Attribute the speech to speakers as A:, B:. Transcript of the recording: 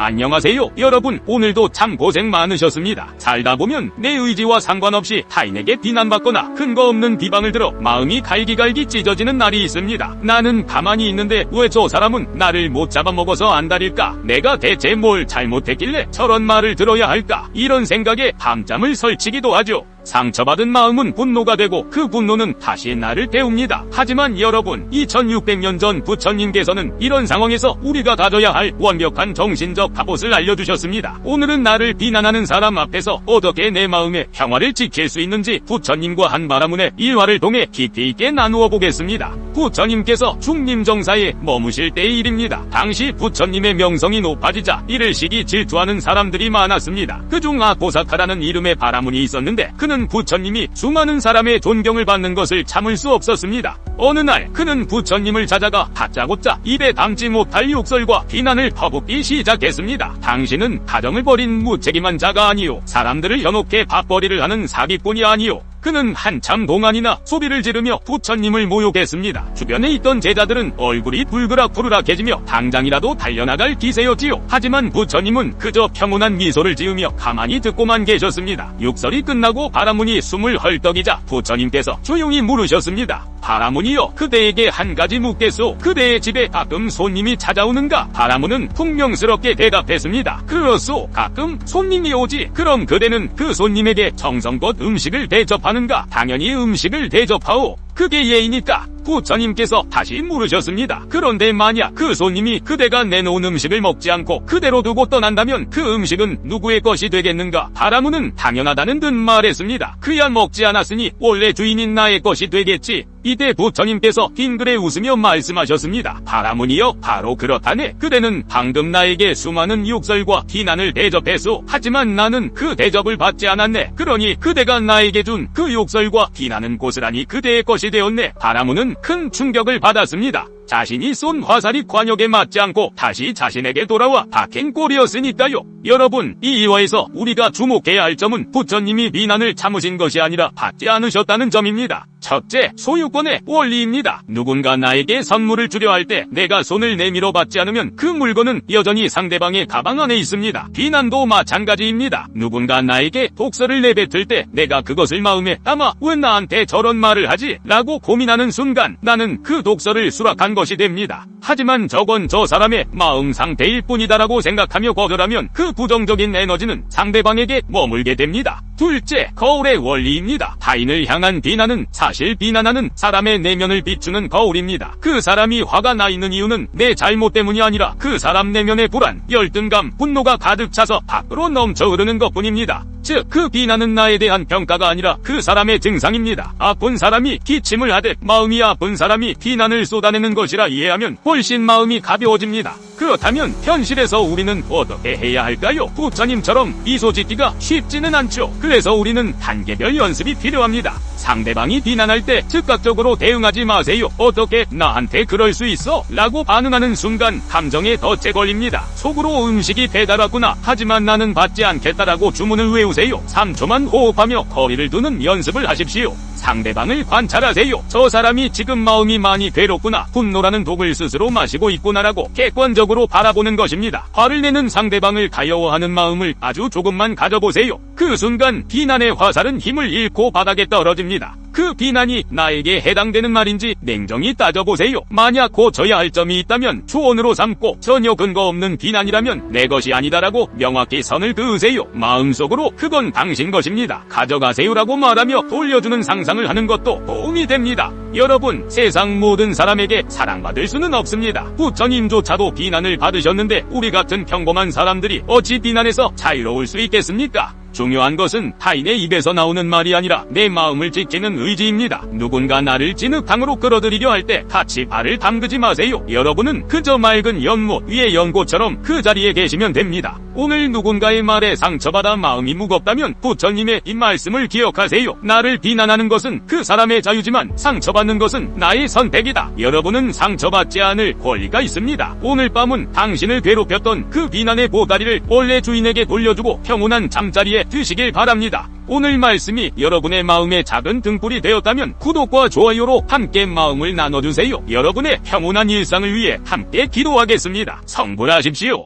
A: 안녕하세요. 여러분, 오늘도 참 고생 많으셨습니다. 살다 보면 내 의지와 상관없이 타인에게 비난받거나 근거 없는 비방을 들어 마음이 갈기갈기 찢어지는 날이 있습니다. 나는 가만히 있는데 왜 저 사람은 나를 못 잡아먹어서 안달일까? 내가 대체 뭘 잘못했길래 저런 말을 들어야 할까? 이런 생각에 밤잠을 설치기도 하죠. 상처받은 마음은 분노가 되고 그 분노는 다시 나를 태웁니다. 하지만 여러분, 2600년 전 부처님께서는 이런 상황에서 우리가 가져야 할 완벽한 정신적 갑옷을 알려주셨습니다. 오늘은 나를 비난하는 사람 앞에서 어떻게 내 마음의 평화를 지킬 수 있는지 부처님과 한 바라문의 일화를 통해 깊이 있게 나누어 보겠습니다. 부처님께서 중림정사에 머무실 때의 일입니다. 당시 부처님의 명성이 높아지자 이를 시기 질투하는 사람들이 많았습니다. 그중 아고사카라는 이름의 바라문이 있었는데 그는 부처님이 수많은 사람의 존경을 받는 것을 참을 수 없었습니다. 어느 날 그는 부처님을 찾아가 다짜고짜 입에 담지 못할 욕설과 비난을 퍼붓기 시작했습니다. 당신은 가정을 버린 무책임한 자가 아니요, 사람들을 현혹해 밥벌이를 하는 사기꾼이 아니요. 그는 한참 동안이나 소리를 지르며 부처님을 모욕했습니다. 주변에 있던 제자들은 얼굴이 불그락부르락해지며 당장이라도 달려나갈 기세였지요. 하지만 부처님은 그저 평온한 미소를 지으며 가만히 듣고만 계셨습니다. 욕설이 끝나고 바라문이 숨을 헐떡이자 부처님께서 조용히 물으셨습니다. 바라문이여, 그대에게 한 가지 묻겠소. 그대의 집에 가끔 손님이 찾아오는가? 바라문은 풍명스럽게 대답했습니다. 그렇소, 가끔 손님이 오지. 그럼 그대는 그 손님에게 정성껏 음식을 대접하는가? 당연히 음식을 대접하오. 그게 예의니까. 부처님께서 다시 물으셨습니다. 그런데 만약 그 손님이 그대가 내놓은 음식을 먹지 않고 그대로 두고 떠난다면 그 음식은 누구의 것이 되겠는가? 바라문은 당연하다는 듯 말했습니다. 그야 먹지 않았으니 원래 주인인 나의 것이 되겠지. 이때 부처님께서 빙그레 웃으며 말씀하셨습니다. 바라문이여, 바로 그렇다네. 그대는 방금 나에게 수많은 욕설과 비난을 대접했소. 하지만 나는 그 대접을 받지 않았네. 그러니 그대가 나에게 준 그 욕설과 비난은 고스란히 그대의 것이 되었네. 바라문은 큰 충격을 받았습니다. 자신이 쏜 화살이 관역에 맞지 않고 다시 자신에게 돌아와 박힌 꼴이었으니까요. 여러분, 이 일화에서 우리가 주목해야 할 점은 부처님이 비난을 참으신 것이 아니라 받지 않으셨다는 점입니다. 첫째, 소유권의 원리입니다. 누군가 나에게 선물을 주려 할 때 내가 손을 내밀어 받지 않으면 그 물건은 여전히 상대방의 가방 안에 있습니다. 비난도 마찬가지입니다. 누군가 나에게 독서를 내뱉을 때 내가 그것을 마음에 담아 왜 나한테 저런 말을 하지? 라고 고민하는 순간 나는 그 독서를 수락한 것이 됩니다. 하지만 저건 저 사람의 마음 상태일 뿐이다라고 생각하며 거절하면 그 부정적인 에너지는 상대방에게 머물게 됩니다. 둘째, 거울의 원리입니다. 타인을 향한 비난은 사실 비난하는 사람의 내면을 비추는 거울입니다. 그 사람이 화가 나 있는 이유는 내 잘못 때문이 아니라 그 사람 내면의 불안, 열등감, 분노가 가득 차서 밖으로 넘쳐 흐르는 것뿐입니다. 즉, 그 비난은 나에 대한 평가가 아니라 그 사람의 증상입니다. 아픈 사람이 기침을 하듯 마음이 아픈 사람이 비난을 쏟아내는 것이라 이해하면 훨씬 마음이 가벼워집니다. 그렇다면 현실에서 우리는 어떻게 해야 할까요? 부처님처럼 미소 짓기가 쉽지는 않죠. 그래서 우리는 단계별 연습이 필요합니다. 상대방이 비난할 때 즉각적으로 대응하지 마세요. 어떻게 나한테 그럴 수 있어? 라고 반응하는 순간 감정에 덫에 걸립니다. 속으로 음식이 배달 왔구나. 하지만 나는 받지 않겠다라고 주문을 외우세요. 3초만 호흡하며 거리를 두는 연습을 하십시오. 상대방을 관찰하세요. 저 사람이 지금 마음이 많이 괴롭구나. 분노라는 독을 스스로 마시고 있구나라고 객관적으로 바라보는 것입니다. 화를 내는 상대방을 가여워하는 마음을 아주 조금만 가져보세요. 그 순간 비난의 화살은 힘을 잃고 바닥에 떨어집니다. 그 비난이 나에게 해당되는 말인지 냉정히 따져보세요. 만약 고쳐야 할 점이 있다면 조언으로 삼고 전혀 근거 없는 비난이라면 내 것이 아니다라고 명확히 선을 그으세요. 마음속으로 그건 당신 것입니다. 가져가세요라고 말하며 돌려주는 상상을 하는 것도 도움이 됩니다. 여러분, 세상 모든 사람에게 사랑받을 수는 없습니다. 부처님조차도 비난을 받으셨는데 우리 같은 평범한 사람들이 어찌 비난에서 자유로울 수 있겠습니까? 중요한 것은 타인의 입에서 나오는 말이 아니라 내 마음을 지키는 의지입니다. 누군가 나를 진흙탕으로 끌어들이려 할 때 같이 발을 담그지 마세요. 여러분은 그저 맑은 연못 위의 연꽃처럼 그 자리에 계시면 됩니다. 오늘 누군가의 말에 상처받아 마음이 무겁다면 부처님의 이 말씀을 기억하세요. 나를 비난하는 것은 그 사람의 자유지만 상처받는 것은 나의 선택이다. 여러분은 상처받지 않을 권리가 있습니다. 오늘 밤은 당신을 괴롭혔던 그 비난의 보따리를 원래 주인에게 돌려주고 평온한 잠자리에 드시길 바랍니다. 오늘 말씀이 여러분의 마음에 작은 등불이 되었다면 구독과 좋아요로 함께 마음을 나눠주세요. 여러분의 평온한 일상을 위해 함께 기도하겠습니다. 성불하십시오.